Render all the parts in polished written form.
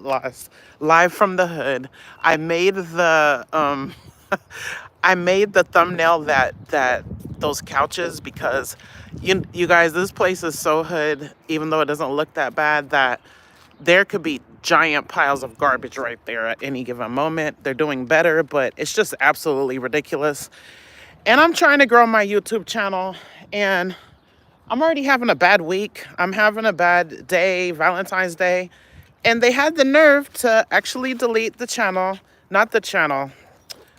Loss, live from the hood. I made the I made the thumbnail that those couches because you guys, this place is so hood, even though it doesn't look that bad, that there could be giant piles of garbage right there at any given moment. They're doing better, but it's just absolutely ridiculous. And I'm trying to grow my YouTube channel, and I'm already having a bad week. I'm having a bad day, Valentine's Day. And they had the nerve to actually delete the channel. Not the channel.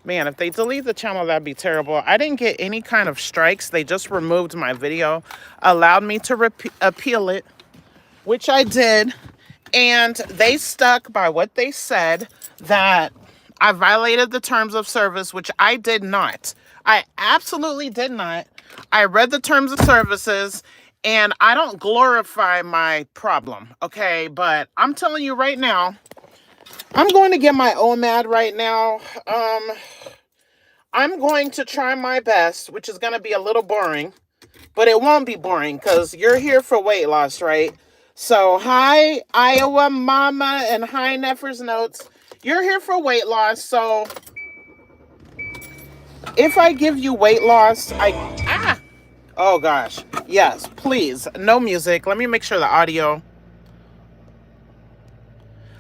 Man, if they delete the channel, that'd be terrible. I didn't get any kind of strikes. They just removed my video, allowed me to appeal it, which I did. And they stuck by what they said, that I violated the terms of service, which I did not. I absolutely did not. I read the terms of services, and I don't glorify my problem, okay? But I'm telling you right now, I'm going to get my OMAD right now. I'm going to try my best, which is going to be a little boring, but it won't be boring because you're here for weight loss, right? So, hi, Iowa Mama, and hi, Neffers Notes. You're here for weight loss, so if I give you weight loss, oh gosh, yes, please, no music. Let me make sure the audio.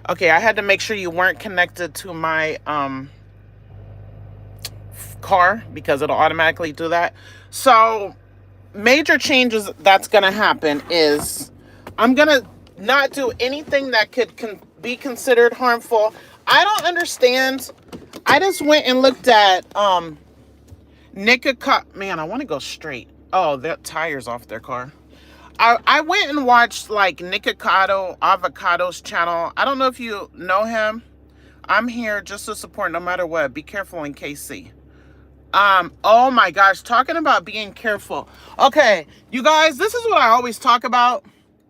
Okay, I had to make sure you weren't connected to my car because it'll automatically do that. So, major changes that's going to happen is I'm going to not do anything that could be considered harmful. I don't understand. I just went and looked at Nikki. Man, I want to go straight. Oh, their tires off their car. I went and watched like Nikki Avocado's channel. I don't know if you know him. I'm here just to support no matter what. Be careful in KC. Oh my gosh, talking about being careful. Okay, you guys, this is what I always talk about,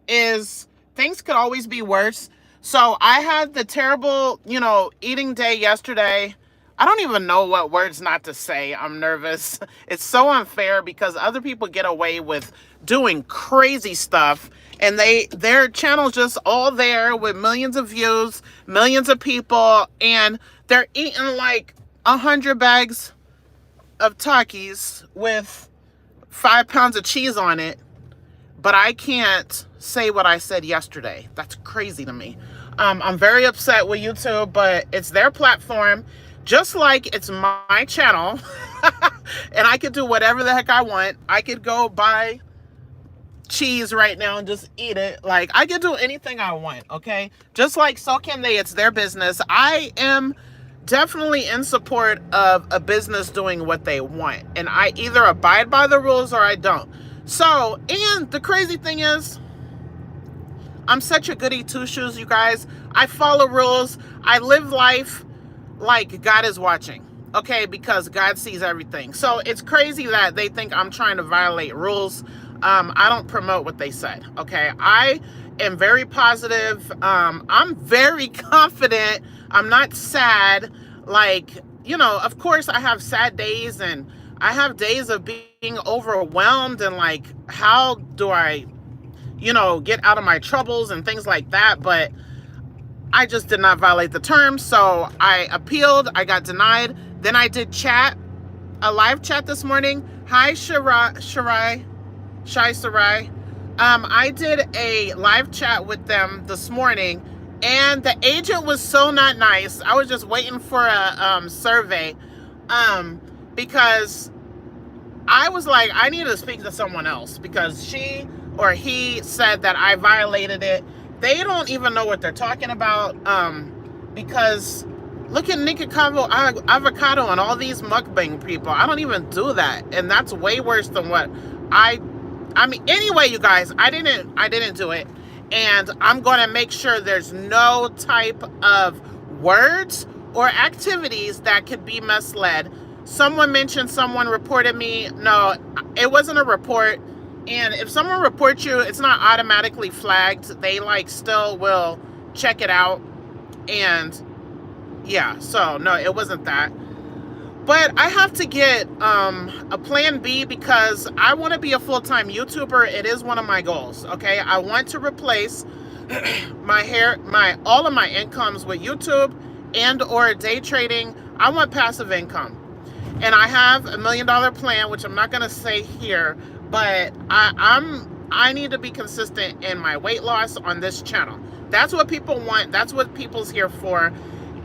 is things could always be worse. So I had the terrible, eating day yesterday. I don't even know what words not to say. I'm nervous. It's so unfair because other people get away with doing crazy stuff, and their channel's just all there with millions of views, millions of people, and they're eating like 100 bags of Takis with 5 pounds of cheese on it, but I can't say what I said yesterday. That's crazy to me. I'm very upset with YouTube, but it's their platform, just like it's my channel, and I could do whatever the heck I want. I could go buy cheese right now and just eat it. Like, I could do anything I want, okay? Just like so can they. It's their business. I am definitely in support of a business doing what they want, and I either abide by the rules or I don't. So, and the crazy thing is, I'm such a goody two-shoes, you guys. I follow rules. I live life like God is watching, okay? Because God sees everything. So it's crazy that they think I'm trying to violate rules. I don't promote what they said, okay? I am very positive. I'm very confident. I'm not sad. Like, of course I have sad days, and I have days of being overwhelmed and like, how do I, get out of my troubles and things like that. But I just did not violate the terms. So I appealed. I got denied. Then I did a live chat this morning. Hi, Shai Sarai. I did a live chat with them this morning, and the agent was so not nice. I was just waiting for a survey because I was like, I need to speak to someone else because she or he said that I violated it. They don't even know what they're talking about because look at Nikki Avocado and all these mukbang people. I don't even do that, and that's way worse than what I mean, anyway, you guys, I didn't do it. And I'm going to make sure there's no type of words or activities that could be misled. Someone mentioned someone reported me. No, it wasn't a report. And if someone reports you, it's not automatically flagged. They still will check it out. And yeah, so no, it wasn't that. But I have to get a plan B because I want to be a full-time YouTuber. It is one of my goals, okay? I want to replace all of my incomes with YouTube and or day trading. I want passive income. And I have $1 million plan, which I'm not going to say here, but I need to be consistent in my weight loss on this channel. That's what people want. That's what people's here for.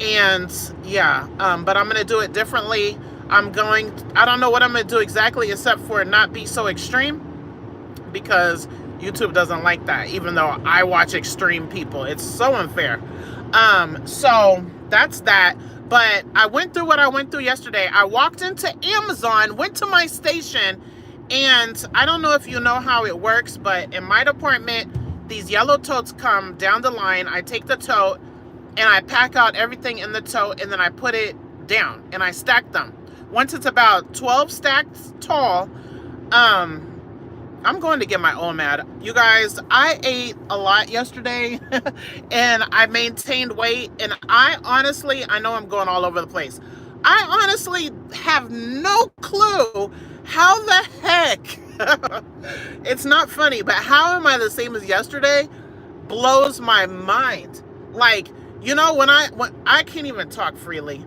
And yeah, but I'm going to do it differently. I don't know what I'm going to do exactly except for not be so extreme, because YouTube doesn't like that, even though I watch extreme people. It's so unfair. So that's that. But I went through what I went through yesterday. I walked into Amazon, went to my station, and I don't know if you know how it works, but in my department, these yellow totes come down the line. I take the tote and I pack out everything in the tote, and then I put it down and I stack them. Once it's about 12 stacks tall, I'm going to get my OMAD. You guys, I ate a lot yesterday and I maintained weight, and I know I'm going all over the place. I honestly have no clue how the heck, it's not funny, but how am I the same as yesterday blows my mind. Like, you know, when I can't even talk freely.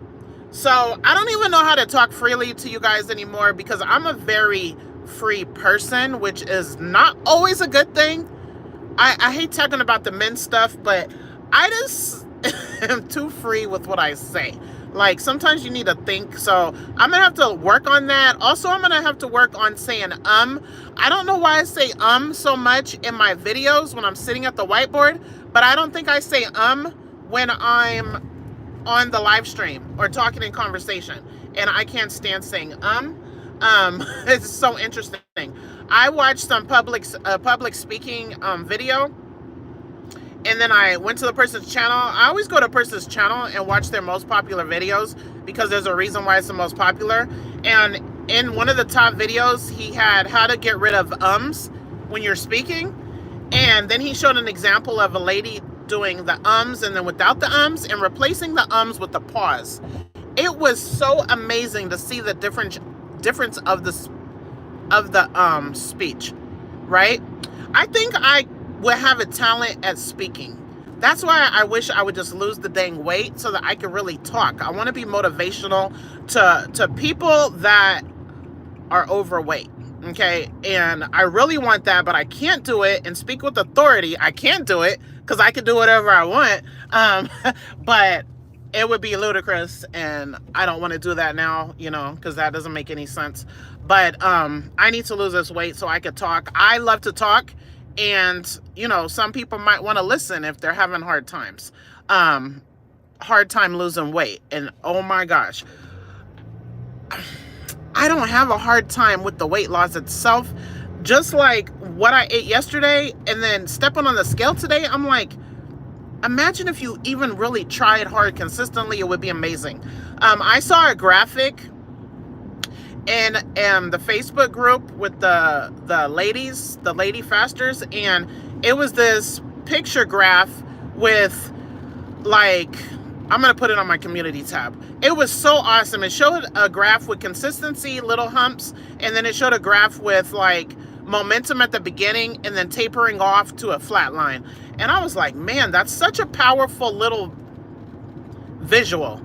So I don't even know how to talk freely to you guys anymore, because I'm a very free person, which is not always a good thing. I hate talking about the men stuff, but I just am too free with what I say. Like, sometimes you need to think. So I'm gonna have to work on that. Also, I'm gonna have to work on saying I don't know why I say so much in my videos when I'm sitting at the whiteboard, but I don't think I say when I'm on the live stream or talking in conversation, and I can't stand saying it's so interesting. I watched some public speaking video, and then I went to the person's channel. I always go to a person's channel and watch their most popular videos, because there's a reason why it's the most popular. And in one of the top videos, he had how to get rid of when you're speaking, and then he showed an example of a lady doing the and then without the and replacing the with the pause. It was so amazing to see the difference of the speech, right? I think I would have a talent at speaking. That's why I wish I would just lose the dang weight so that I could really talk. I want to be motivational to people that are overweight, okay? And I really want that, but I can't do it. And speak with authority, I can't do it, because I can do whatever I want. But it would be ludicrous, and I don't want to do that now, you know, because that doesn't make any sense. But I need to lose this weight so I could talk. I love to talk, and, you know, some people might want to listen if they're having hard times. Hard time losing weight. And oh my gosh, I don't have a hard time with the weight loss itself. Just like what I ate yesterday and then stepping on the scale today, I'm like, imagine if you even really tried hard consistently, it would be amazing. I saw a graphic in the Facebook group with the ladies, the lady fasters, and it was this picture graph with, like, I'm going to put it on my community tab. It was so awesome. It showed a graph with consistency, little humps, and then it showed a graph with, like, momentum at the beginning and then tapering off to a flat line. And I was like, man, that's such a powerful little visual.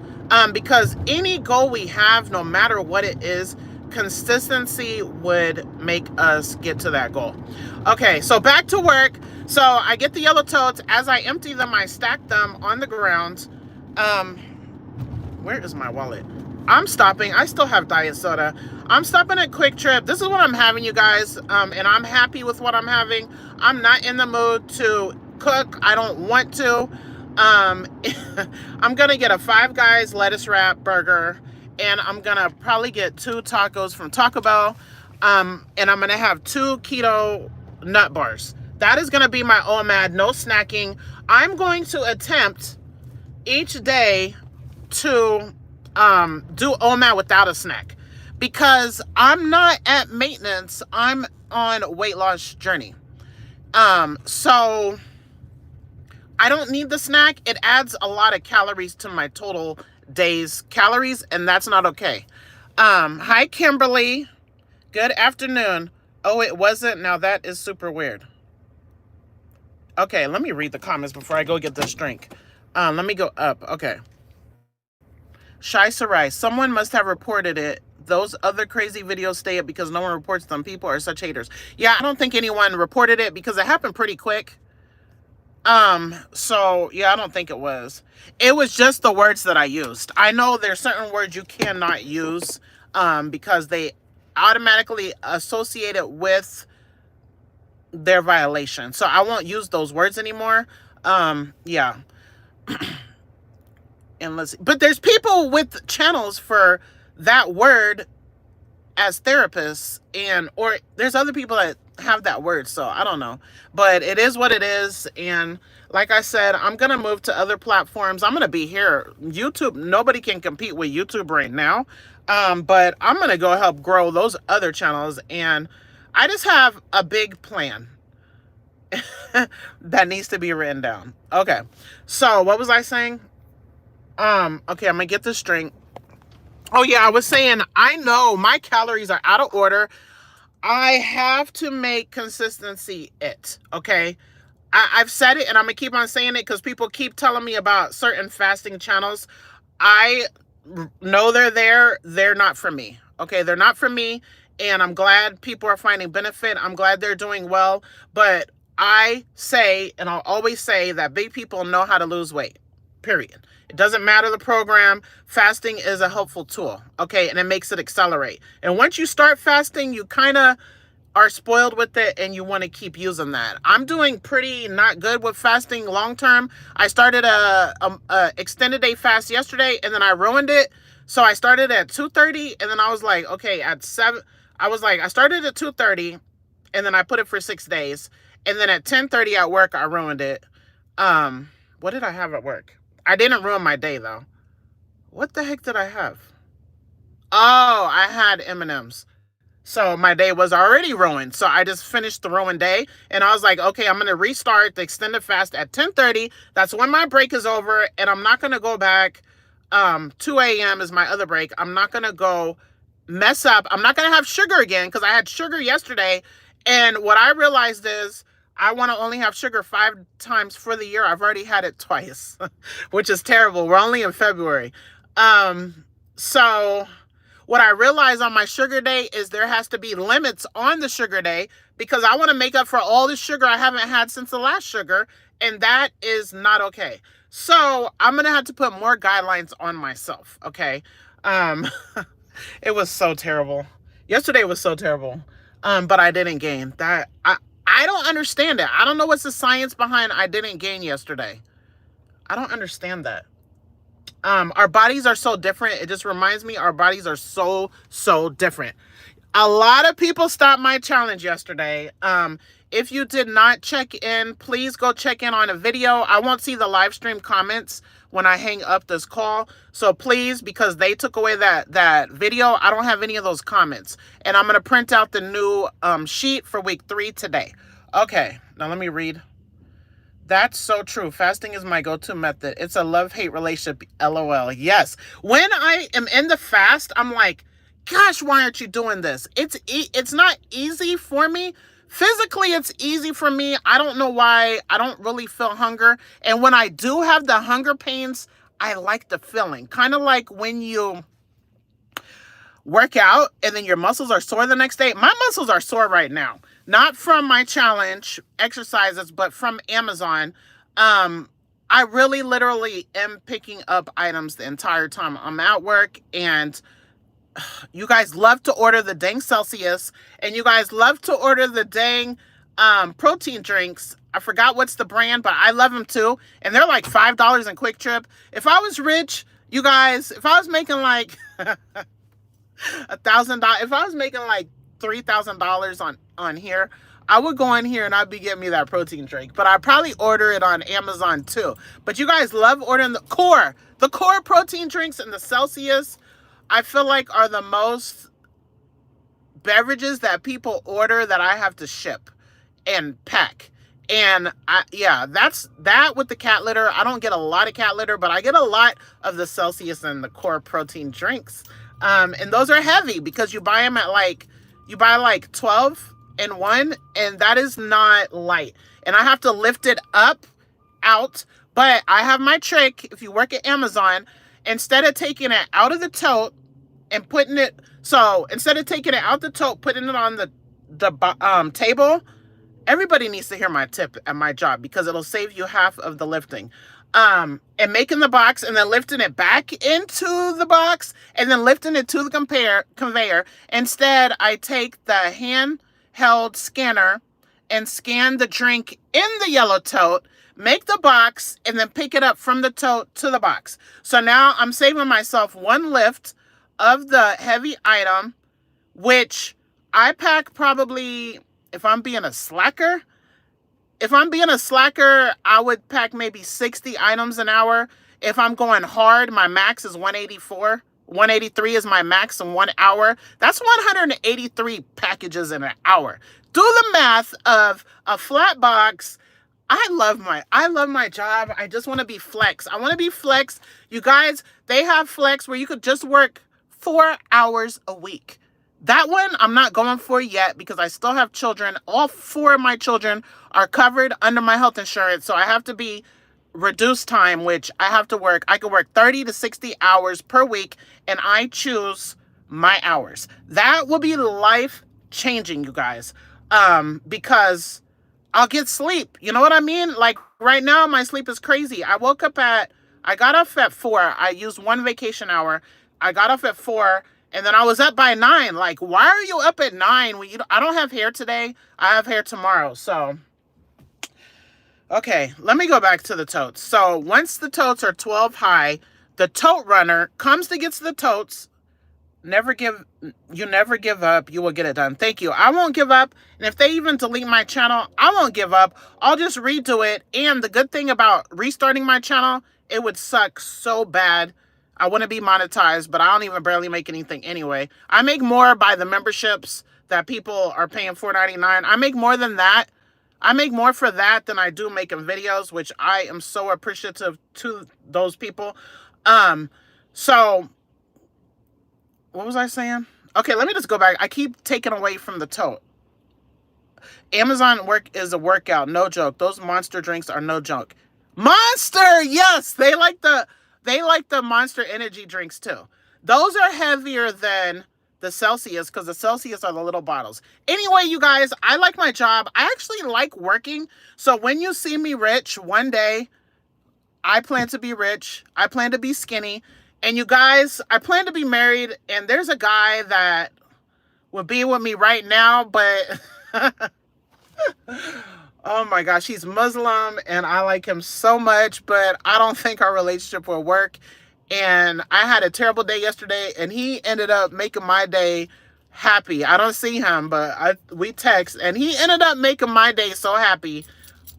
Because any goal we have, no matter what it is, consistency would make us get to that goal. Okay, so back to work. So I get the yellow totes. As I empty them, I stack them on the ground. Where is my wallet? I'm stopping. I still have diet soda. I'm stopping at Quick Trip. This is what I'm having, you guys. And I'm happy with what I'm having. I'm not in the mood to cook. I don't want to. I'm gonna get a Five Guys lettuce wrap burger, and I'm gonna probably get 2 tacos from Taco Bell. And I'm gonna have 2 keto nut bars. That is gonna be my OMAD, no snacking. I'm going to attempt each day to do OMAD without a snack, because I'm not at maintenance. I'm on a weight loss journey. So I don't need the snack. It adds a lot of calories to my total day's calories, and that's not okay. Hi, Kimberly. Good afternoon. Oh, it wasn't? Now that is super weird. Okay, let me read the comments before I go get this drink. Let me go up. Okay. Shai Sarai, someone must have reported it. Those other crazy videos stay up because no one reports them. People are such haters. Yeah, I don't think anyone reported it because it happened pretty quick. So yeah, I don't think it was. It was just the words that I used. I know there's certain words you cannot use, because they automatically associate it with their violation. So I won't use those words anymore. Yeah. And let's see. But there's people with channels for that word as therapists, and or there's other people that have that word, so I don't know, but it is what it is. And like I said, I'm gonna move to other platforms. I'm gonna be here. YouTube, nobody can compete with YouTube right now, but I'm gonna go help grow those other channels, and I just have a big plan that needs to be written down. Okay, so what was I saying? Okay, I'm gonna get this drink. Oh yeah, I was saying, I know my calories are out of order. I have to make consistency it, okay? I've said it, and I'm gonna keep on saying it because people keep telling me about certain fasting channels. I know they're there. They're not for me, okay? They're not for me, and I'm glad people are finding benefit. I'm glad they're doing well, but I say, and I'll always say, that big people know how to lose weight, period. It doesn't matter the program. Fasting is a helpful tool, okay? And it makes it accelerate. And once you start fasting, you kind of are spoiled with it, and you want to keep using that. I'm doing pretty not good with fasting long term. I started a extended day fast yesterday, and then I ruined it. So I started at 2:30, and then I was like, okay, at 7, I started at 2:30, and then I put it for 6 days. And then at 10:30 at work, I ruined it. What did I have at work? I didn't ruin my day, though. What the heck did I have? Oh, I had M&Ms. So my day was already ruined. So I just finished the ruined day. And I was like, okay, I'm going to restart the extended fast at 10:30. That's when my break is over. And I'm not going to go back. 2 a.m. is my other break. I'm not going to go mess up. I'm not going to have sugar again because I had sugar yesterday. And what I realized is, I want to only have sugar 5 times for the year. I've already had it twice, which is terrible. We're only in February. So what I realized on my sugar day is there has to be limits on the sugar day because I want to make up for all the sugar I haven't had since the last sugar, and that is not okay. So I'm going to have to put more guidelines on myself, okay? It was so terrible. Yesterday was so terrible, but I didn't gain. I don't understand it. I don't know what's the science behind I didn't gain yesterday. I don't understand that. Our bodies are so different. It just reminds me our bodies are so different. A lot of people stopped my challenge yesterday. If you did not check in, please go check in on a video. I won't see the live stream comments when I hang up this call. So please, because they took away that video, I don't have any of those comments. And I'm going to print out the new sheet for week 3 today. Okay, now let me read. That's so true. Fasting is my go-to method. It's a love-hate relationship, LOL. Yes. When I am in the fast, I'm like, gosh, why aren't you doing this? It's not easy for me. Physically, it's easy for me. I don't know why. I don't really feel hunger. And when I do have the hunger pains, I like the feeling. Kind of like when you work out and then your muscles are sore the next day. My muscles are sore right now. Not from my challenge exercises, but from Amazon. I really literally am picking up items the entire time I'm at work, and you guys love to order the dang Celsius, and you guys love to order the dang protein drinks. I forgot what's the brand, but I love them too. And they're like $5 in Quick Trip. If I was rich, you guys, if I was making like $1,000, if I was making like $3,000 on here, I would go in here and I'd be getting me that protein drink. But I'd probably order it on Amazon too. But you guys love ordering the core protein drinks, and the Celsius, I feel like, are the most beverages that people order that I have to ship and pack. And that's that with the cat litter. I don't get a lot of cat litter, but I get a lot of the Celsius and the core protein drinks. And those are heavy because you buy them at like 12 in one, and that is not light. and I have to lift it up out. But I have my trick. If you work at Amazon, instead of taking it out of the tote and putting it, so instead of taking it out the tote, putting it on the table, everybody needs to hear my tip at my job because it'll save you half of the lifting. And making the box and then lifting it back into the box and then lifting it to the conveyor. Instead, I take the handheld scanner and scan the drink in the yellow tote, make the box, and then pick it up from the tote to the box. So now I'm saving myself one lift of the heavy item, which I pack probably, if I'm being a slacker, I would pack maybe 60 items an hour. If I'm going hard, my max is 184. 183 is my max in 1 hour. That's 183 packages in an hour. Do the math of a flat box. I love my job. I just want to be flex. I want to be flex. You guys, they have flex where you could just work 4 hours a week. That one I'm not going for yet because I still have children. All 4 of my children are covered under my health insurance. So I have to be reduced time, which I have to work. I could work 30 to 60 hours per week, and I choose my hours. That will be life changing, you guys, because I'll get sleep. You know what I mean? Like right now, my sleep is crazy. I got up at 4. I used 1 vacation hour. I got up at 4. And then I was up by 9. Like, why are you up at 9 when I don't have hair today? I have hair tomorrow. So, okay, let me go back to the totes. So once the totes are 12 high, the tote runner comes to get the totes. You never give up. You will get it done. Thank you. I won't give up. And if they even delete my channel, I won't give up. I'll just redo it. And the good thing about restarting my channel, it would suck so bad. I wouldn't be monetized, but I don't even barely make anything anyway. I make more by the memberships that people are paying $4.99. I make more than that. I make more for that than I do making videos, which I am so appreciative to those people. So what was I saying? Okay, let me just go back. I keep taking away from the tote. Amazon work is a workout, no joke. Those Monster drinks are no joke. Monster, yes, they like the Monster energy drinks too. Those are heavier than the Celsius because the Celsius are the little bottles. Anyway, you guys, I like my job. I actually like working. So when you see me rich one day, I plan to be rich. I plan to be skinny. And you guys, I plan to be married. And there's a guy that would be with me right now, but oh my gosh, he's Muslim and I like him so much, but I don't think our relationship will work. And I had a terrible day yesterday and he ended up making my day happy. I don't see him, but we text and he ended up making my day so happy.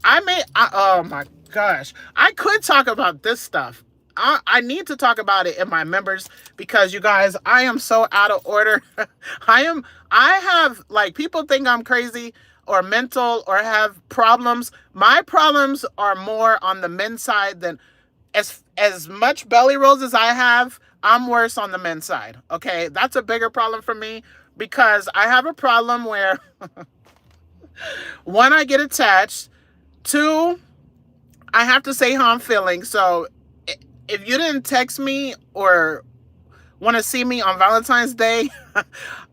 Oh my gosh, I could talk about this stuff. I need to talk about it in my members because you guys, I am so out of order. I have, like, people think I'm crazy or mental or have problems. My problems are more on the men's side than as much belly rolls as I have. I'm worse on the men's side. Okay. That's a bigger problem for me because I have a problem where 1, I get attached. 2, I have to say how I'm feeling. So if you didn't text me or want to see me on Valentine's Day,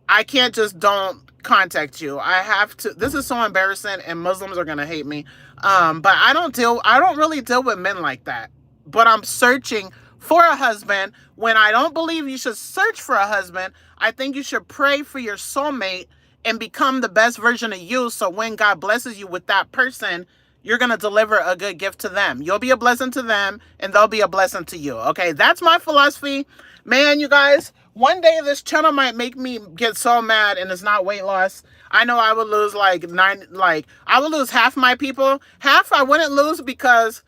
I can't just don't contact you. I have to. This is so embarrassing and Muslims are going to hate me. But I don't really deal with men like that. But I'm searching for a husband. When I don't believe you should search for a husband, I think you should pray for your soulmate and become the best version of you. So when God blesses you with that person, you're going to deliver a good gift to them. You'll be a blessing to them and they'll be a blessing to you. Okay, that's my philosophy. Man, you guys, one day this channel might make me get so mad and it's not weight loss. I know I would lose I would lose half my people. Half I wouldn't lose because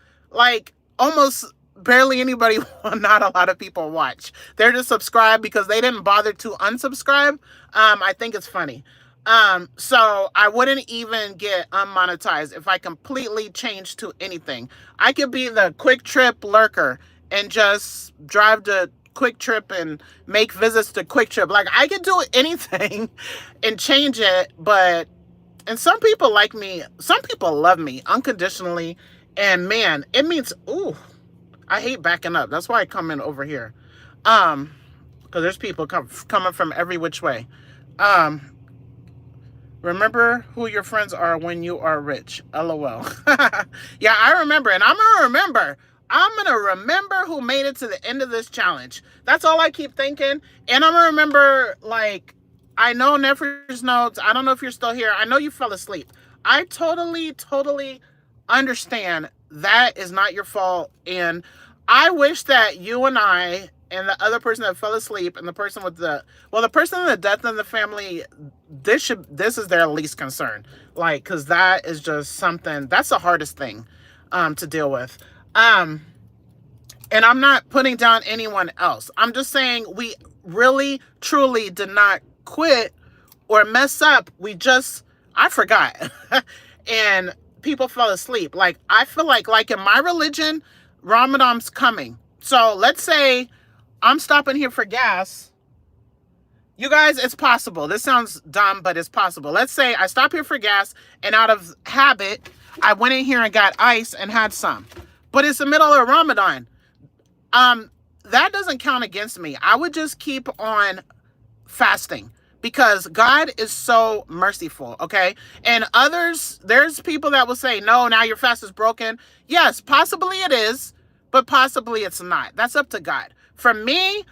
almost barely anybody, not a lot of people watch. They're just subscribed because they didn't bother to unsubscribe. I think it's funny. So I wouldn't even get unmonetized if I completely changed to anything. I could be the Quick Trip lurker and just drive to Quick Trip and make visits to Quick Trip. Like, I could do anything and change it, but And some people like me, some people love me unconditionally. And man, it means, ooh, I hate backing up. That's why I come in over here. Because there's people coming from every which way. Um, Remember who your friends are when you are rich. LOL. Yeah, I remember. And I'm going to remember. I'm going to remember who made it to the end of this challenge. That's all I keep thinking. And I'm going to remember, like, I know Nefer's notes. I don't know if you're still here. I know you fell asleep. I totally understand that is not your fault. And I wish that you and I and the other person that fell asleep and the person with the person in the death in the family, this is their least concern. Like, because that is just something, that's the hardest thing to deal with. And I'm not putting down anyone else. I'm just saying we really, truly did not quit or mess up. I forgot. And people fell asleep. Like, I feel like in my religion, Ramadan's coming. So let's say I'm stopping here for gas. You guys, it's possible. This sounds dumb, but it's possible. Let's say I stop here for gas, and out of habit, I went in here and got ice and had some. But it's the middle of Ramadan. That doesn't count against me. I would just keep on fasting because God is so merciful, okay? And there's people that will say, no, now your fast is broken. Yes, possibly it is, but possibly it's not. That's up to God. For me,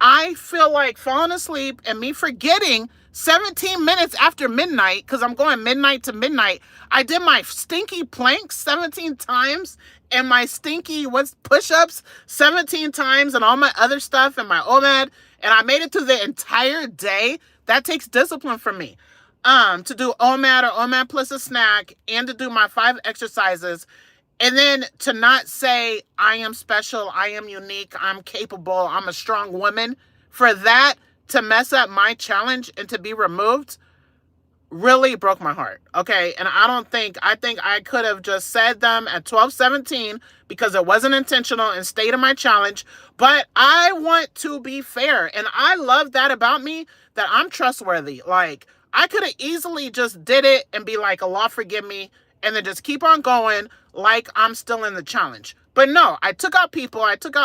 I feel like falling asleep and me forgetting 17 minutes after midnight, because I'm going midnight to midnight, I did my stinky planks 17 times and my stinky push-ups 17 times and all my other stuff and my OMAD, and I made it through the entire day. That takes discipline from me. To do OMAD or OMAD plus a snack and to do my 5 exercises. And then to not say, I am special, I am unique, I'm capable, I'm a strong woman. For that to mess up my challenge and to be removed really broke my heart. Okay. And I think I could have just said them at 12:17 because it wasn't intentional and stayed in my challenge. But I want to be fair. And I love that about me, that I'm trustworthy. Like, I could have easily just did it and be like, Allah forgive me, and then just keep on going like I'm still in the challenge. But no, I took out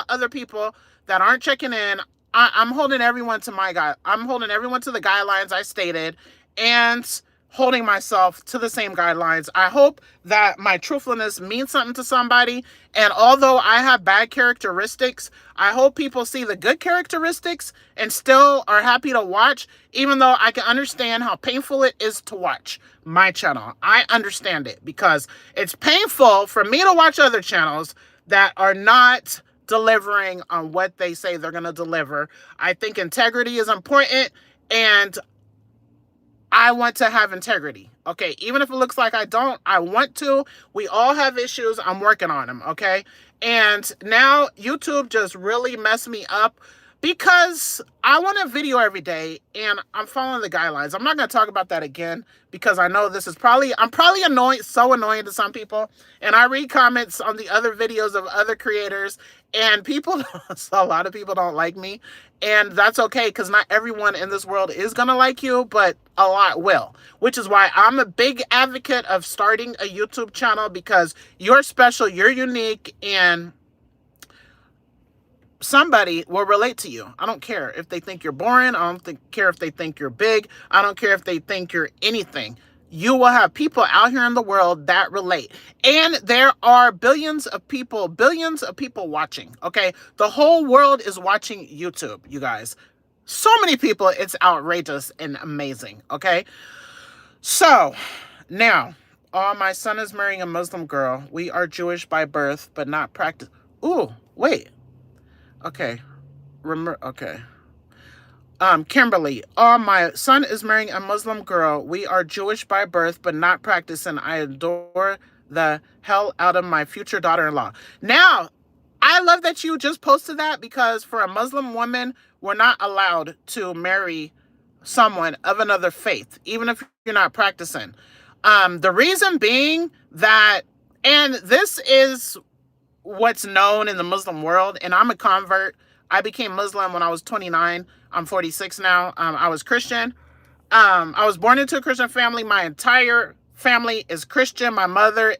other people that aren't checking in. I'm holding everyone to I'm holding everyone to the guidelines I stated and holding myself to the same guidelines. I hope that my truthfulness means something to somebody. And although I have bad characteristics, I hope people see the good characteristics and still are happy to watch, even though I can understand how painful it is to watch my channel. I understand it because it's painful for me to watch other channels that are not delivering on what they say they're going to deliver. I think integrity is important, and I want to have integrity. Okay. Even if it looks like I don't, I want to. We all have issues. I'm working on them. Okay. And now YouTube just really messed me up because I want a video every day and I'm following the guidelines. I'm not going to talk about that again because I know I'm probably annoying, so annoying to some people. And I read comments on the other videos of other creators, and a lot of people don't like me. And that's okay, because not everyone in this world is going to like you, but a lot will. Which is why I'm a big advocate of starting a YouTube channel, because you're special, you're unique, and somebody will relate to you. I don't care if they think you're boring. I don't care if they think you're big. I don't care if they think you're anything. You will have people out here in the world that relate. And there are billions of people watching, okay? The whole world is watching YouTube, you guys. So many people, it's outrageous and amazing, okay? So, now, my son is marrying a Muslim girl. We are Jewish by birth, but not practice. Ooh, wait. Okay. Okay. Kimberly, my son is marrying a Muslim girl. We are Jewish by birth, but not practicing. I adore the hell out of my future daughter-in-law. Now, I love that you just posted that, because for a Muslim woman, we're not allowed to marry someone of another faith, even if you're not practicing. The reason being that, and this is what's known in the Muslim world, and I'm a convert. I became Muslim when I was 29. I'm 46 now. I was Christian. I was born into a Christian family. My entire family is Christian. My mother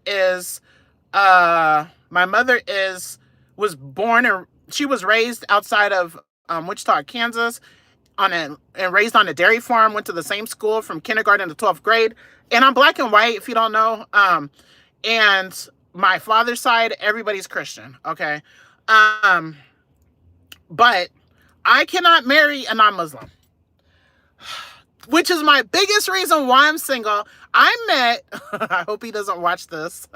was born and she was raised outside of Wichita, Kansas, and raised on a dairy farm. Went to the same school from kindergarten to 12th grade. And I'm black and white, if you don't know. And my father's side, everybody's Christian. Okay, but I cannot marry a non-Muslim, which is my biggest reason why I'm single. I met, I hope he doesn't watch this,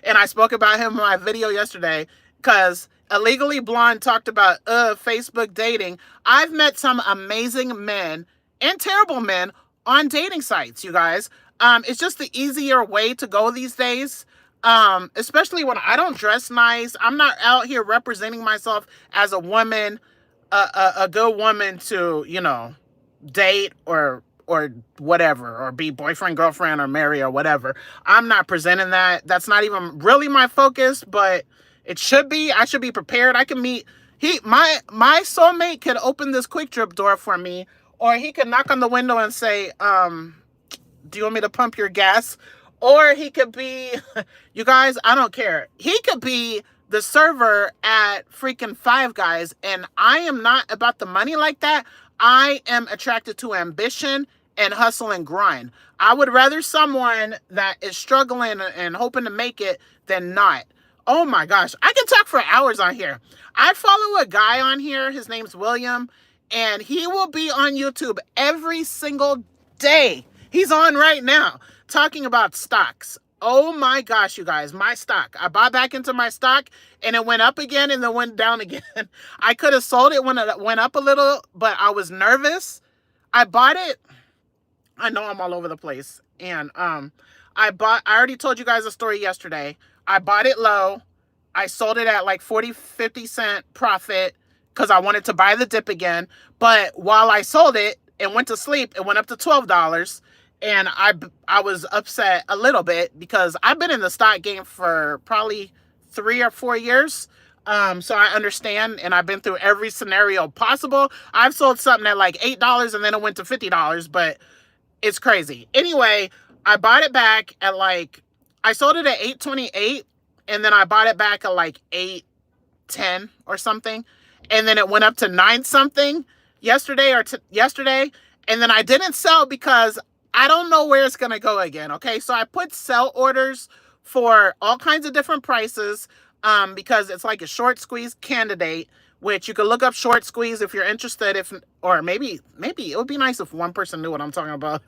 and I spoke about him in my video yesterday, because Illegally Blonde talked about Facebook dating. I've met some amazing men and terrible men on dating sites, you guys. It's just the easier way to go these days. Especially when I don't dress nice. I'm not out here representing myself as a woman, a good woman to, date or whatever, or be boyfriend, girlfriend, or marry, or whatever. I'm not presenting that. That's not even really my focus, but it should be. I should be prepared. I can meet my soulmate could open this quick trip door for me, or he could knock on the window and say, do you want me to pump your gas? Or he could be, you guys, I don't care. He could be the server at freaking Five Guys, and I am not about the money like that. I am attracted to ambition and hustle and grind. I would rather someone that is struggling and hoping to make it than not. Oh my gosh, I can talk for hours on here. I follow a guy on here. His name's William, and he will be on YouTube every single day. He's on right now talking about stocks. Oh my gosh, you guys, my stock. I bought back into my stock and it went up again and then went down again. I could have sold it when it went up a little, but I was nervous. I bought it. I know I'm all over the place. And I already told you guys a story yesterday. I bought it low. I sold it at like 40, 50 cent profit because I wanted to buy the dip again. But while I sold it and went to sleep, it went up to $12. And I was upset a little bit because I've been in the stock game for probably 3 or 4 years. So I understand, and I've been through every scenario possible. I've sold something at like $8 and then it went to $50, but it's crazy. Anyway, I bought it back at I sold it at $8.28, and then I bought it back at like $8.10 or something. And then it went up to 9 something yesterday, and then I didn't sell because I don't know where it's going to go again. Okay. So I put sell orders for all kinds of different prices, because it's like a short squeeze candidate, which you can look up short squeeze if you're interested, or maybe it would be nice if one person knew what I'm talking about.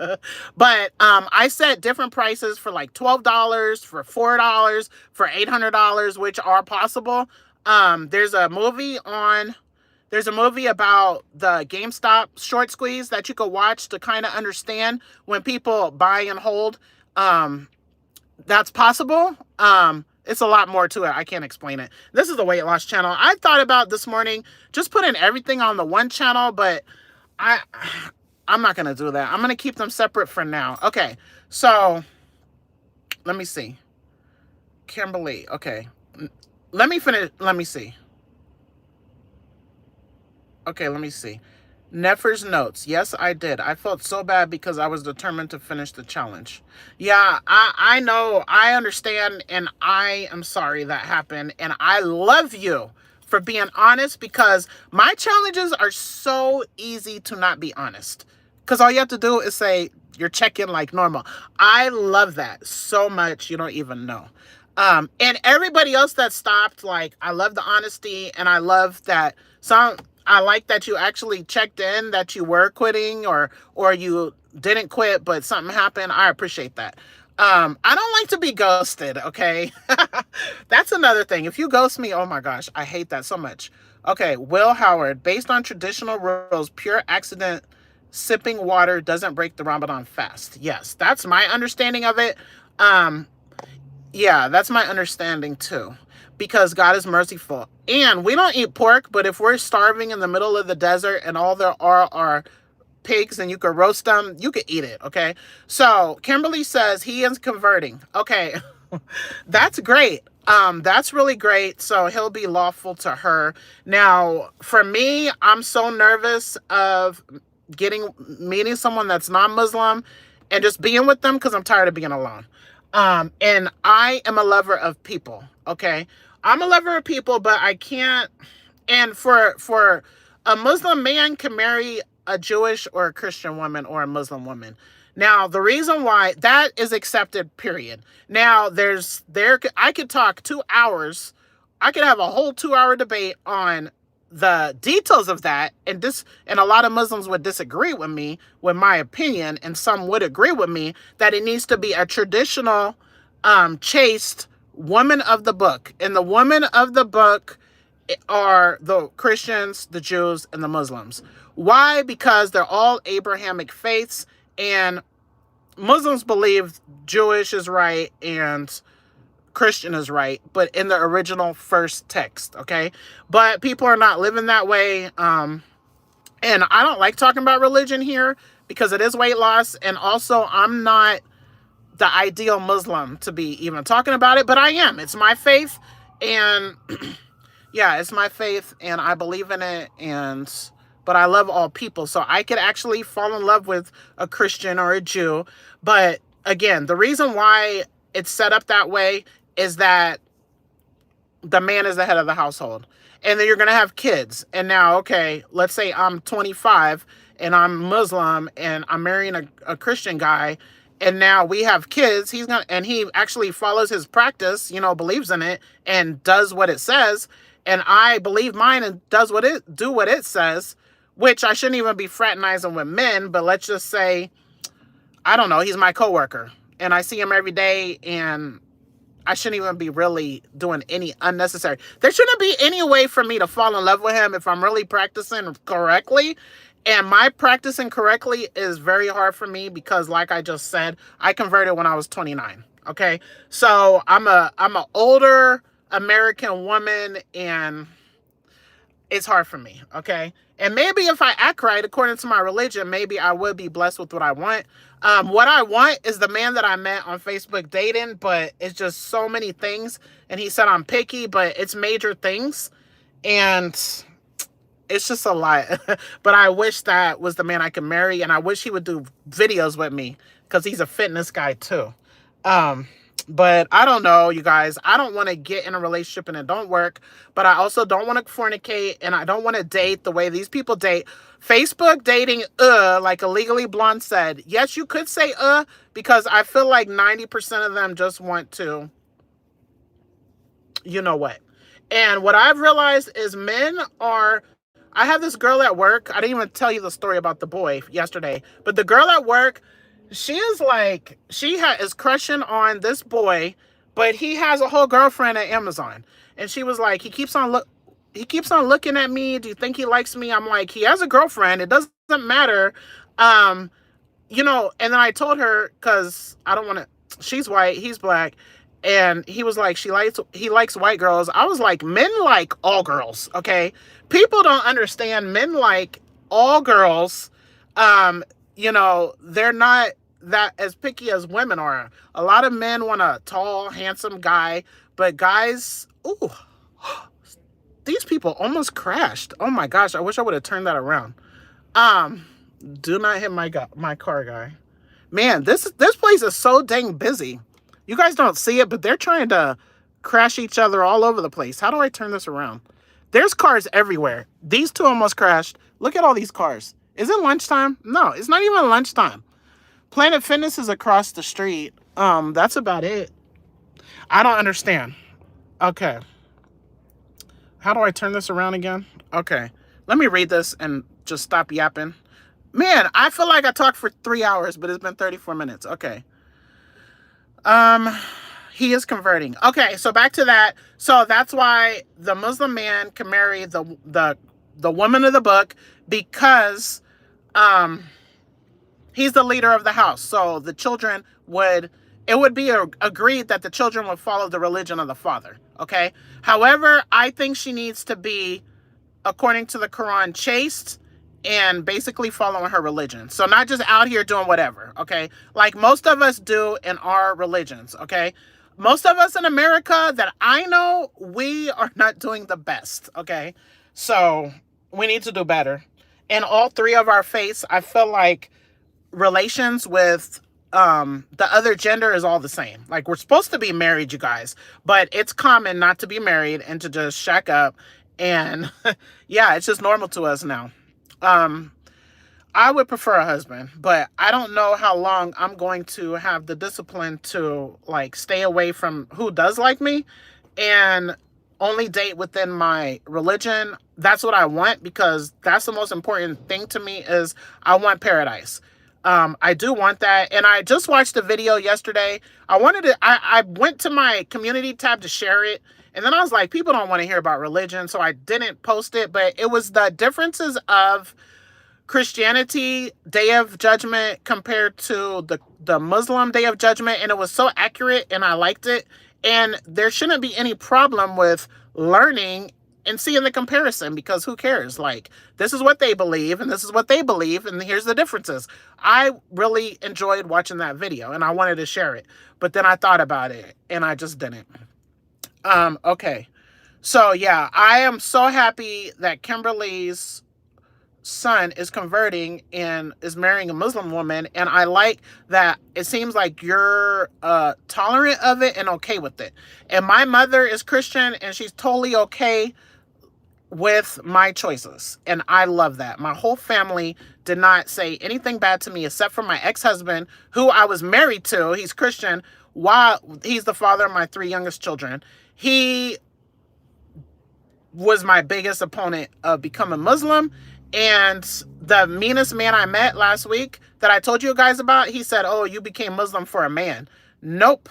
But, I set different prices for like $12, for $4, for $800, which are possible. There's a movie about the GameStop short squeeze that you could watch to kind of understand when people buy and hold. That's possible. It's a lot more to it. I can't explain it. This is the weight loss channel. I thought about this morning just putting everything on the one channel, but I'm not going to do that. I'm going to keep them separate for now. Okay. So let me see. Kimberly. Okay. Let me finish. Let me see. Okay, let me see. Nefer's notes. Yes, I did. I felt so bad because I was determined to finish the challenge. Yeah, I know. I understand, and I am sorry that happened. And I love you for being honest, because my challenges are so easy to not be honest. Because all you have to do is say you're checking like normal. I love that so much. You don't even know. And everybody else that stopped, I love the honesty, and I love that I like that you actually checked in that you were quitting, or you didn't quit, but something happened. I appreciate that. I don't like to be ghosted, okay? That's another thing. If you ghost me, oh my gosh, I hate that so much. Okay, Will Howard, based on traditional rules, pure accident sipping water doesn't break the Ramadan fast. Yes, that's my understanding of it. Yeah, that's my understanding too. Because God is merciful. And we don't eat pork, but if we're starving in the middle of the desert and all there are pigs and you could roast them, you could eat it, okay? So Kimberly says he is converting. Okay, that's great. That's really great. So he'll be lawful to her. Now, for me, I'm so nervous of meeting someone that's non-Muslim and just being with them because I'm tired of being alone. And I am a lover of people. Okay. I'm a lover of people, but I can't. And for a Muslim man can marry a Jewish or a Christian woman or a Muslim woman. Now, the reason why that is accepted, period. Now, I could talk 2 hours. I could have a whole 2 hour debate on the details of that, and a lot of Muslims would disagree with me with my opinion, and some would agree with me that it needs to be a traditional, chaste woman of the book. And the women of the book are the Christians, the Jews, and the Muslims. Why? Because they're all Abrahamic faiths, and Muslims believe Jewish is right and Christian is right, but in the original first text, okay? But people are not living that way. And I don't like talking about religion here because it is weight loss. And also, I'm not the ideal Muslim to be even talking about it, but I am. It's my faith. And yeah, it's my faith and I believe in it. But I love all people. So I could actually fall in love with a Christian or a Jew. But again, the reason why it's set up that way is that the man is the head of the household. And then you're going to have kids. And now, okay, let's say I'm 25 and I'm Muslim and I'm marrying a Christian guy. And now we have kids. And he actually follows his practice, believes in it and does what it says. And I believe mine and do what it says, which I shouldn't even be fraternizing with men. But let's just say, I don't know, he's my coworker and I see him every day and I shouldn't even be really doing any unnecessary. There shouldn't be any way for me to fall in love with him if I'm really practicing correctly. And my practicing correctly is very hard for me because, like I just said, I converted when I was 29. Okay. So I'm a older American woman and it's hard for me. Okay. And maybe if I act right, according to my religion, maybe I would be blessed with what I want. What I want is the man that I met on Facebook dating, but it's just so many things. And he said I'm picky, but it's major things. And it's just a lot. But I wish that was the man I could marry. And I wish he would do videos with me because he's a fitness guy too. But I don't know, you guys. I don't want to get in a relationship and it don't work. But I also don't want to fornicate and I don't want to date the way these people date. Facebook dating, like Illegally Blonde said. Yes, you could say because I feel like 90% of them just want to, you know what. And what I've realized is I have this girl at work. I didn't even tell you the story about the boy yesterday. But the girl at work, she is crushing on this boy, but he has a whole girlfriend at Amazon. And she was like, he keeps on looking at me. Do you think he likes me? I'm like, he has a girlfriend. It doesn't matter. And then I told her, cause I don't want to, she's white, he's black. And he was like, he likes white girls. I was like, men like all girls. Okay. People don't understand. Men like all girls. They're not that as picky as women are. A lot of men want a tall, handsome guy, but guys, ooh, these people almost crashed. Oh my gosh, I wish I would have turned that around. Do not hit my car, guy. Man, this place is so dang busy. You guys don't see it, but they're trying to crash each other all over the place. How do I turn this around? There's cars everywhere. These two almost crashed. Look at all these cars. Is it lunchtime? No, it's not even lunchtime. Planet Fitness is across the street. That's about it. I don't understand. Okay. How do I turn this around again? Okay. Let me read this and just stop yapping. Man, I feel like I talked for 3 hours, but it's been 34 minutes. Okay. He is converting. Okay, so back to that. So that's why the Muslim man can marry the woman of the book because he's the leader of the house. So the children it would be agreed that the children would follow the religion of the father. Okay. However, I think she needs to be, according to the Quran, chaste and basically following her religion. So not just out here doing whatever. Okay. Like most of us do in our religions. Okay. Most of us in America that I know, we are not doing the best. Okay. So we need to do better. in all three of our faiths, I feel like relations with the other gender is all the same. Like, we're supposed to be married, you guys, but it's common not to be married and to just shack up. And yeah, it's just normal to us now. Um, I would prefer a husband, but I don't know how long I'm going to have the discipline to like stay away from who does like me and only date within my religion. That's what I want, because that's the most important thing to me is I want paradise. I do want that. And I just watched a video yesterday. I went to my community tab to share it. And then I was like, people don't want to hear about religion. So I didn't post it, but it was the differences of Christianity Day of Judgment compared to the Muslim Day of Judgment, and it was so accurate and I liked it. And there shouldn't be any problem with learning and seeing the comparison, because who cares? Like, this is what they believe and this is what they believe, and here's the differences. I really enjoyed watching that video and I wanted to share it, but then I thought about it and I just didn't. Okay. So yeah, I am so happy that Kimberly's son is converting and is marrying a Muslim woman, and I like that it seems like you're tolerant of it and okay with it. And my mother is Christian and she's totally okay with my choices, and I love that. My whole family did not say anything bad to me except for my ex-husband, who I was married to. He's Christian, while he's the father of my three youngest children. He was my biggest opponent of becoming Muslim. And the meanest man I met last week that I told you guys about, he said, oh, you became Muslim for a man. Nope.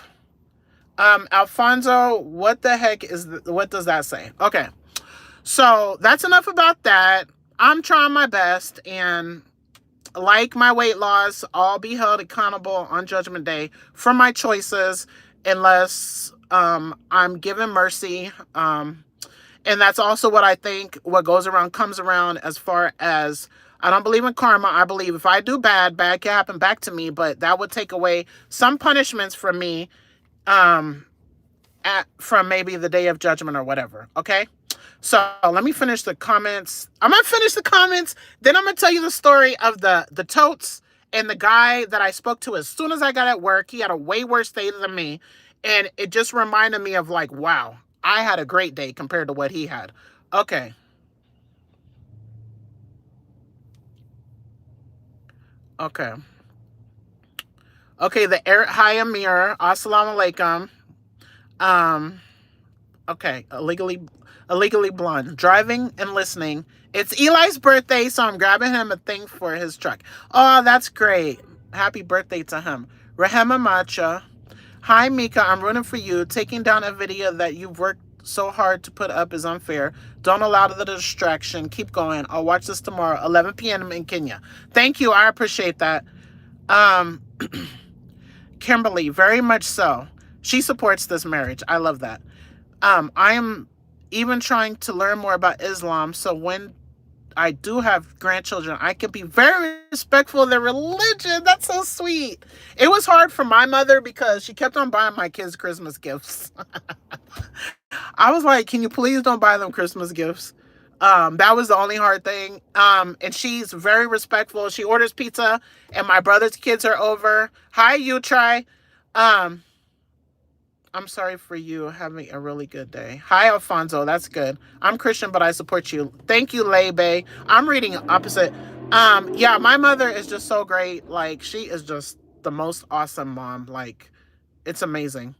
Alfonso, what the heck what does that say? Okay. So that's enough about that. I'm trying my best, and like my weight loss, I'll be held accountable on Judgment Day for my choices, unless I'm given mercy. And that's also what I think what goes around comes around, as far as I don't believe in karma. I believe if I do bad, bad can happen back to me, but that would take away some punishments from me from maybe the Day of Judgment or whatever. Okay? So let me finish the comments. I'm going to finish the comments. Then I'm going to tell you the story of the totes and the guy that I spoke to as soon as I got at work. He had a way worse day than me. And it just reminded me of like, wow, I had a great day compared to what he had. Okay. Okay. Okay, hi Amir. Assalamu alaikum. Okay, illegally blonde. Driving and listening. It's Eli's birthday, so I'm grabbing him a thing for his truck. Oh, that's great. Happy birthday to him. Rahema Macha. Hi, Mieka. I'm rooting for you. Taking down a video that you've worked so hard to put up is unfair. Don't allow the distraction. Keep going. I'll watch this tomorrow, 11 p.m. in Kenya. Thank you. I appreciate that. Kimberly, very much so. She supports this marriage. I love that. I am even trying to learn more about Islam, so when I do have grandchildren, I can be very respectful of their religion. That's so sweet. It was hard for my mother because she kept on buying my kids Christmas gifts. I was like, can you please don't buy them Christmas gifts? That was the only hard thing. And she's very respectful. She orders pizza and my brother's kids are over. Hi, you try. I'm sorry for you having a really good day. Hi, Alfonso. That's good. I'm Christian, but I support you. Thank you, Lebe. I'm reading opposite. Yeah, my mother is just so great. Like, she is just the most awesome mom. Like, it's amazing.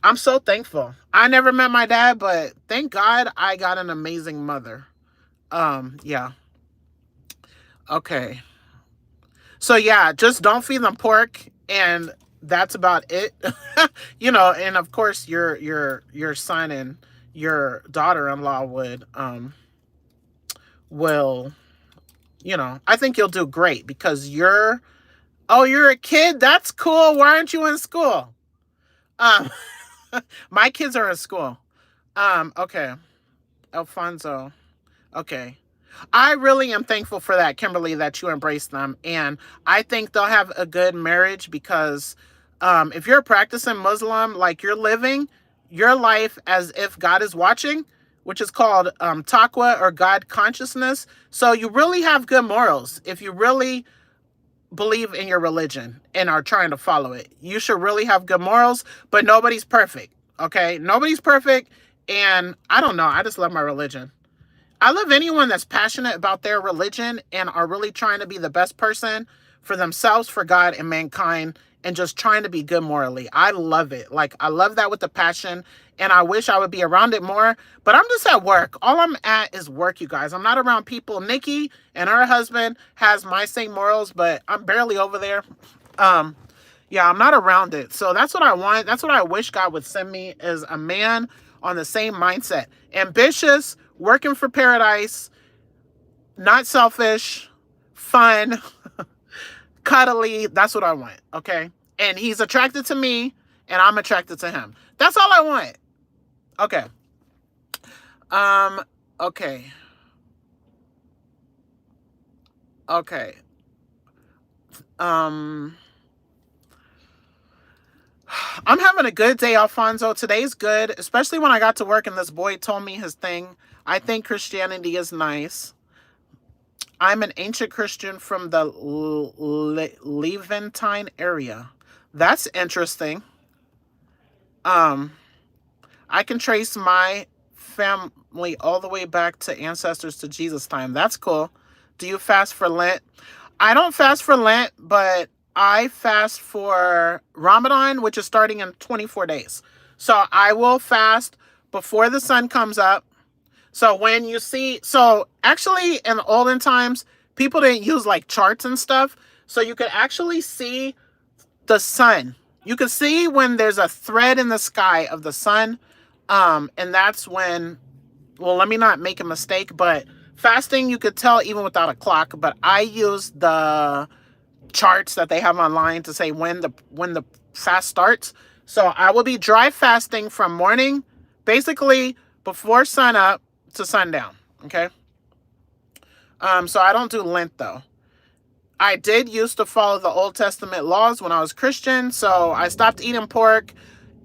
I'm so thankful. I never met my dad, but thank God I got an amazing mother. Yeah. Okay. So yeah, just don't feed them pork, and that's about it. You know, and of course your son and your daughter-in-law will, you know, I think you'll do great because you're a kid. That's cool. Why aren't you in school? My kids are in school. Okay. Alfonso. Okay. I really am thankful for that, Kimberly, that you embrace them. And I think they'll have a good marriage because if you're a practicing Muslim, like, you're living your life as if God is watching, which is called taqwa, or God consciousness. So you really have good morals if you really believe in your religion and are trying to follow it. You should really have good morals, but nobody's perfect. Okay? Nobody's perfect. And I don't know. I just love my religion. I love anyone that's passionate about their religion and are really trying to be the best person for themselves, for God, and mankind, and just trying to be good morally. I love it. Like, I love that with the passion, and I wish I would be around it more, but I'm just at work. All I'm at is work, you guys. I'm not around people. Nikki and her husband has my same morals, but I'm barely over there. Yeah, I'm not around it. So that's what I want. That's what I wish God would send me, is a man on the same mindset. Ambitious, working for paradise, not selfish, fun, cuddly. That's what I want, okay? And he's attracted to me, and I'm attracted to him. That's all I want. Okay. Okay. Okay. I'm having a good day, Alfonso. Today's good, especially when I got to work and this boy told me his thing. I think Christianity is nice. I'm an ancient Christian from the Levantine area. That's interesting. I can trace my family all the way back to ancestors to Jesus' time. That's cool. Do you fast for Lent? I don't fast for Lent, but I fast for Ramadan, which is starting in 24 days. So I will fast before the sun comes up. So when you see, so actually in the olden times, people didn't use like charts and stuff. So you could actually see the sun. You can see when there's a thread in the sky of the sun. And that's when, well, let me not make a mistake, but fasting, you could tell even without a clock, but I use the charts that they have online to say when the fast starts. So I will be dry fasting from morning, basically before sun up to sundown. Okay. So I don't do Lent though. I did used to follow the Old Testament laws when I was Christian. So I stopped eating pork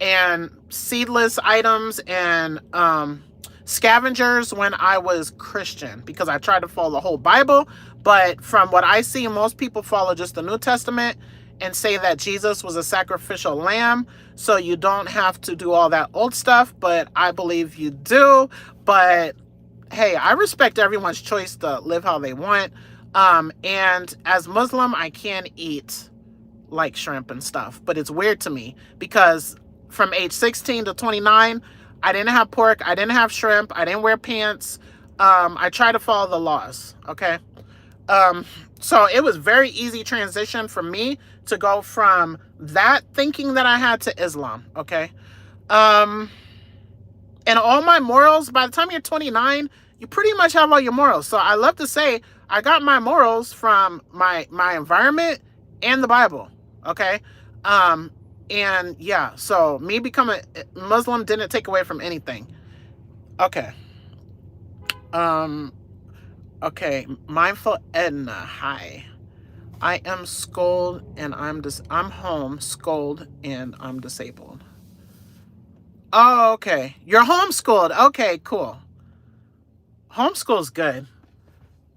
and seedless items and scavengers when I was Christian, because I tried to follow the whole Bible. But from what I see, most people follow just the New Testament and say that Jesus was a sacrificial lamb, so you don't have to do all that old stuff, but I believe you do. But hey, I respect everyone's choice to live how they want. And as Muslim, I can eat like shrimp and stuff, but it's weird to me because from age 16 to 29, I didn't have pork, I didn't have shrimp, I didn't wear pants. I try to follow the laws, okay? So it was very easy transition for me to go from that thinking that I had to Islam, okay? And all my morals, by the time you're 29, you pretty much have all your morals. So I love to say I got my morals from my environment and the Bible, okay? And yeah, so me becoming a Muslim didn't take away from anything. Okay. Okay, Mindful Edna, hi. I am schooled and I'm home, schooled and I'm disabled. Oh, okay. You're homeschooled. Okay, cool. Homeschool is good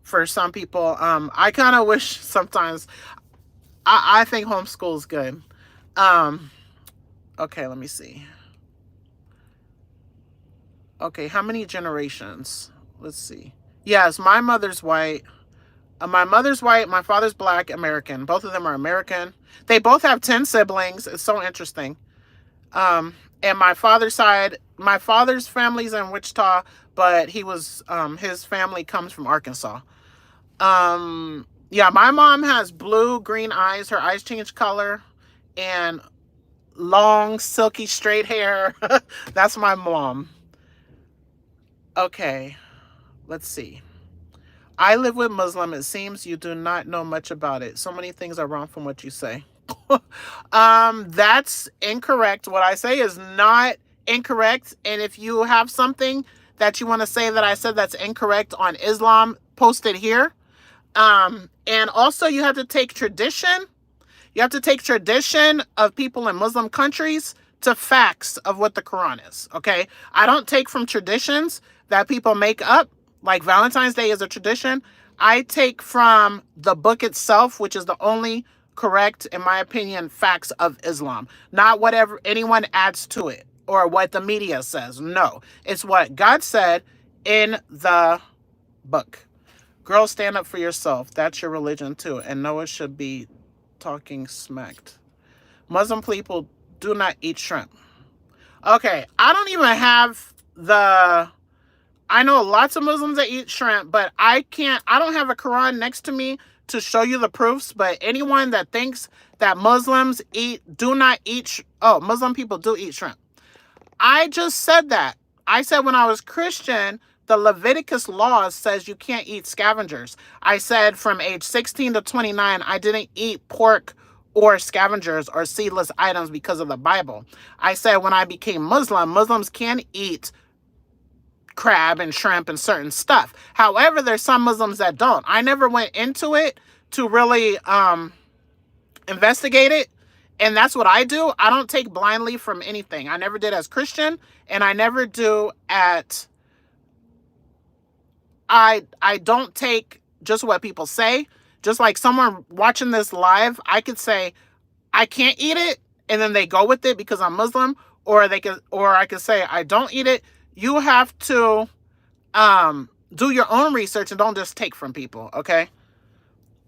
for some people. I kind of wish sometimes, I think homeschool is good. Okay, let me see. Okay, how many generations? Let's see. Yes, my mother's white. My mother's white, my father's black, American. Both of them are American. They both have 10 siblings. It's so interesting. And my father's side, my father's family's in Wichita, but he was, his family comes from Arkansas. Yeah, my mom has blue, green eyes. Her eyes change color and long, silky, straight hair. That's my mom. Okay, let's see. I live with Muslim. It seems you do not know much about it. So many things are wrong from what you say. That's incorrect. What I say is not incorrect. And if you have something that you want to say that I said that's incorrect on Islam, post it here. And also you have to take tradition. You have to take tradition of people in Muslim countries to facts of what the Quran is. Okay. I don't take from traditions that people make up, like Valentine's Day is a tradition, I take from the book itself, which is the only correct, in my opinion, facts of Islam, not whatever anyone adds to it or what the media says. No, it's what God said in the book. Girl, stand up for yourself. That's your religion too. And Noah should be talking smacked. Muslim people do not eat shrimp. Okay, I don't even have I know lots of Muslims that eat shrimp, but I don't have a Quran next to me to show you the proofs, but anyone that thinks that Muslim people do eat shrimp. I just said that. I said when I was Christian, the Leviticus law says you can't eat scavengers. I said from age 16 to 29, I didn't eat pork or scavengers or seedless items because of the Bible. I said when I became Muslim, Muslims can eat crab and shrimp and certain stuff. However, there's some Muslims that don't. I never went into it to really investigate it. And that's what I do. I don't take blindly from anything. I never did as Christian, and I never do I don't take just what people say. Just like someone watching this live, I could say, I can't eat it, and then they go with it because I'm Muslim, or I could say, I don't eat it. You have to do your own research and don't just take from people, okay?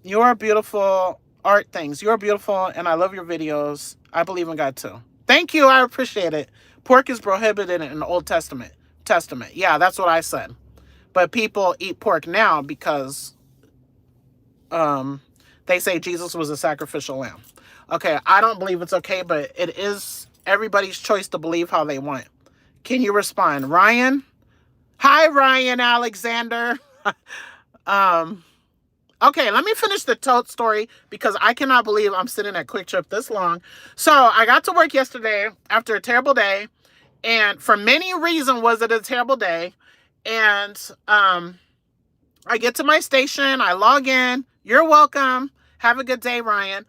You're beautiful. Art things. You're beautiful, and I love your videos. I believe in God too. Thank you. I appreciate it. Pork is prohibited in the Old Testament. Yeah, that's what I said. But people eat pork now because they say Jesus was a sacrificial lamb. Okay, I don't believe it's okay, but it is everybody's choice to believe how they want. Can you respond? Ryan? Hi, Ryan Alexander. Okay, let me finish the tote story because I cannot believe I'm sitting at Quick Trip this long. So I got to work yesterday after a terrible day. And for many reasons was it a terrible day. And I get to my station. I log in. You're welcome. Have a good day, Ryan.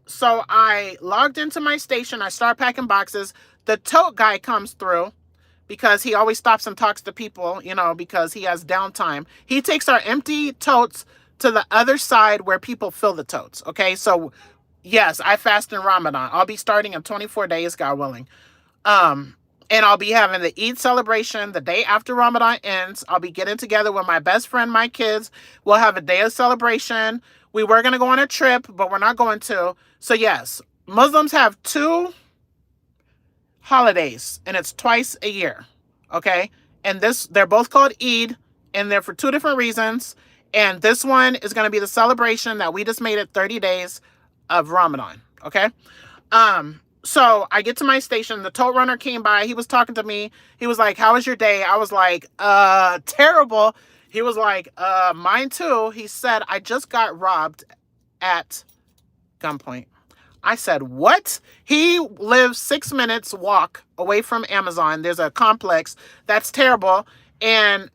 So I logged into my station. I start packing boxes. The tote guy comes through because he always stops and talks to people, because he has downtime. He takes our empty totes to the other side where people fill the totes. Okay, so yes, I fast in Ramadan. I'll be starting in 24 days, God willing. And I'll be having the Eid celebration the day after Ramadan ends. I'll be getting together with my best friend, my kids. We'll have a day of celebration. We were going to go on a trip, but we're not going to. So yes, Muslims have 2 holidays, and it's twice a year. Okay, and they're both called Eid, and they're for 2 different reasons. And this one is going to be the celebration that we just made it 30 days of Ramadan. Okay. So I get to my station. The tote runner came by. He was talking to me. He was like, how was your day? I was like, terrible. He was like, mine too. He said, I just got robbed at gunpoint. I said, what? He lives 6 minutes walk away from Amazon. There's a complex. That's terrible. And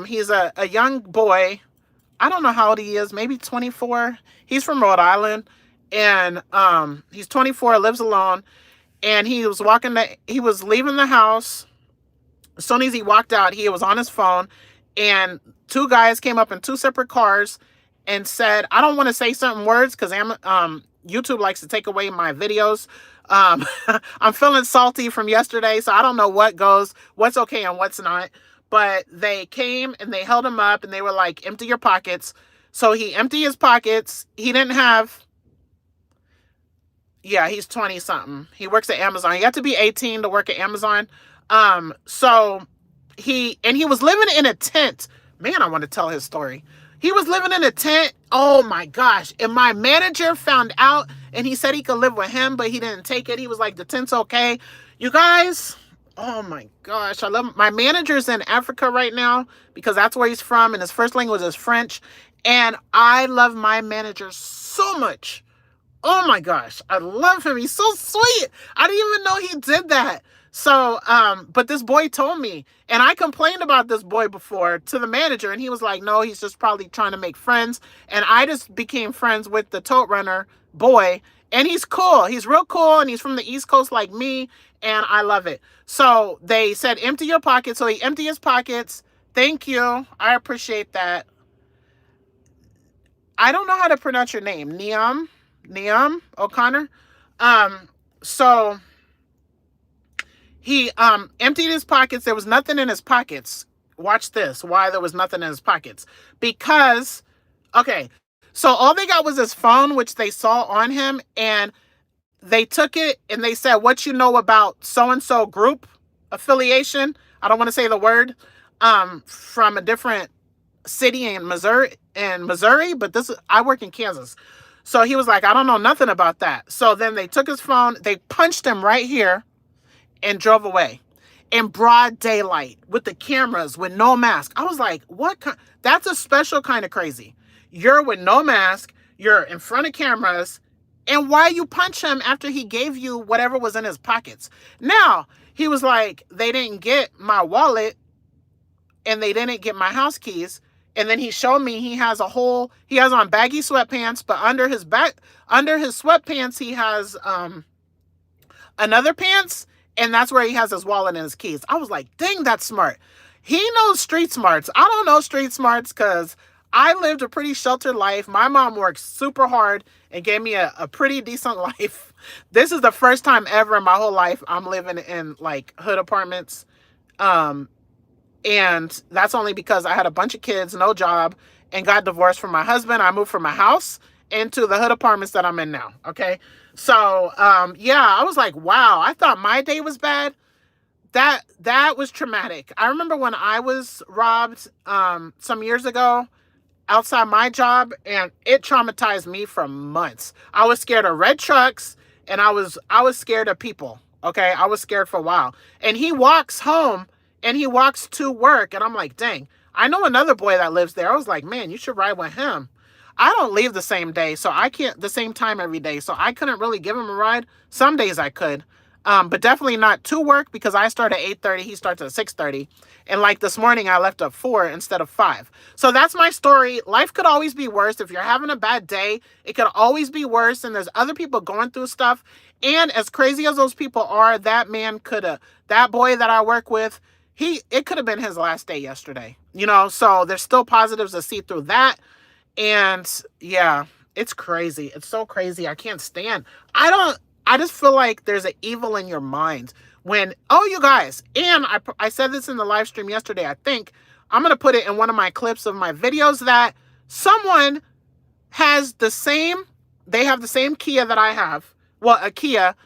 he's a young boy. I don't know how old he is, maybe 24. He's from Rhode Island, and he's 24, lives alone, and he was leaving the house. As soon as he walked out, he was on his phone, and 2 guys came up in 2 separate cars and said, I don't want to say certain words because YouTube likes to take away my videos. I'm feeling salty from yesterday, so I don't know what's okay and what's not. But they came and they held him up and they were like, empty your pockets. So he emptied his pockets. He didn't have, he's 20 something. He works at Amazon. You have to be 18 to work at Amazon. So he was living in a tent. Man, I want to tell his story. He was living in a tent. Oh my gosh. And my manager found out and he said he could live with him, but he didn't take it. He was like, the tent's okay. You guys, oh my gosh. I love him. My manager's in Africa right now because that's where he's from. And his first language is French. And I love my manager so much. Oh my gosh. I love him. He's so sweet. I didn't even know he did that. So, but this boy told me, and I complained about this boy before to the manager, and he was like, no, he's just probably trying to make friends. And I just became friends with the tote runner boy, and he's cool. He's real cool, and he's from the East Coast like me. and I love it. So they said, empty your pockets. So he emptied his pockets. Thank you. I appreciate that. I don't know how to pronounce your name. Niam O'Connor. So he emptied his pockets. There was nothing in his pockets. Watch this. Why there was nothing in his pockets? Because, okay, so all they got was his phone, which they saw on him, and they took it and they said, what you know about so-and-so group affiliation? I don't want to say the word, from a different city in Missouri, but I work in Kansas. So he was like, I don't know nothing about that. So then they took his phone, they punched him right here and drove away in broad daylight with the cameras, with no mask. I was like, that's a special kind of crazy. You're with no mask, you're in front of cameras, and why you punch him after he gave you whatever was in his pockets? Now, he was like, they didn't get my wallet and they didn't get my house keys. And then he showed me he has on baggy sweatpants, but under his sweatpants, he has another pants, and that's where he has his wallet and his keys. I was like, dang, that's smart. He knows street smarts. I don't know street smarts because I lived a pretty sheltered life. My mom worked super hard and gave me a pretty decent life. This is the first time ever in my whole life I'm living in like hood apartments. And that's only because I had a bunch of kids, no job, and got divorced from my husband. I moved from my house into the hood apartments that I'm in now. Okay. So, yeah, I was like, wow, I thought my day was bad. That was traumatic. I remember when I was robbed, some years ago outside my job, and it traumatized me for months. I was scared of red trucks, and I was scared of people. Okay. I was scared for a while. And he walks home and he walks to work, and I'm like, dang, I know another boy that lives there. I was like, man, you should ride with him. I don't leave the same day, so I can't the same time every day. So I couldn't really give him a ride. Some days I could, but definitely not to work because I start at 8:30. He starts at 6:30. And like this morning, I left at 4 instead of 5. So that's my story. Life could always be worse. If you're having a bad day, it could always be worse. And there's other people going through stuff. And as crazy as those people are, that boy that I work with, it could have been his last day yesterday, so there's still positives to see through that. And yeah, it's crazy. It's so crazy. I can't stand. I just feel like there's an evil in your mind you guys, and I said this in the live stream yesterday. I think I'm going to put it in one of my clips of my videos that someone has they have the same Kia that I have. Well, a Kia.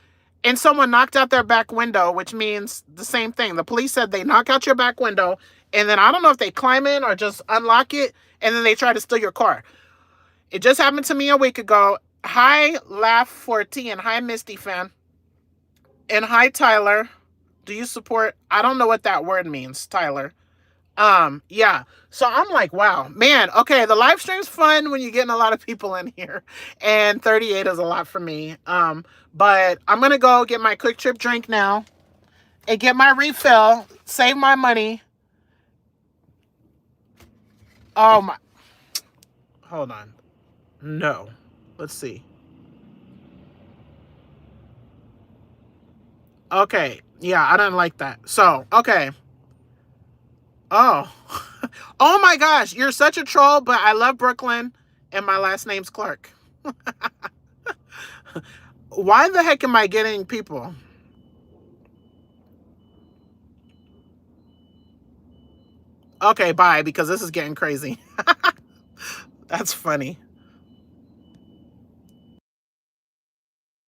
And someone knocked out their back window, which means the same thing. The police said they knock out your back window, and then I don't know if they climb in or just unlock it, and then they try to steal your car. It just happened to me a week ago. Hi, Laugh 14, and hi, Misty fan. And hi, Tyler. Do you support? I don't know what that word means, Tyler. Yeah. So I'm like, wow, man. Okay. The live stream's fun when you're getting a lot of people in here, and 38 is a lot for me. But I'm going to go get my quick trip drink now and get my refill, save my money. Oh my, hold on. No, let's see. Okay. Yeah. I didn't like that. So, okay. Oh, oh my gosh, you're such a troll, but I love Brooklyn and my last name's Clark. Why the heck am I getting people? Okay, bye, because this is getting crazy. That's funny.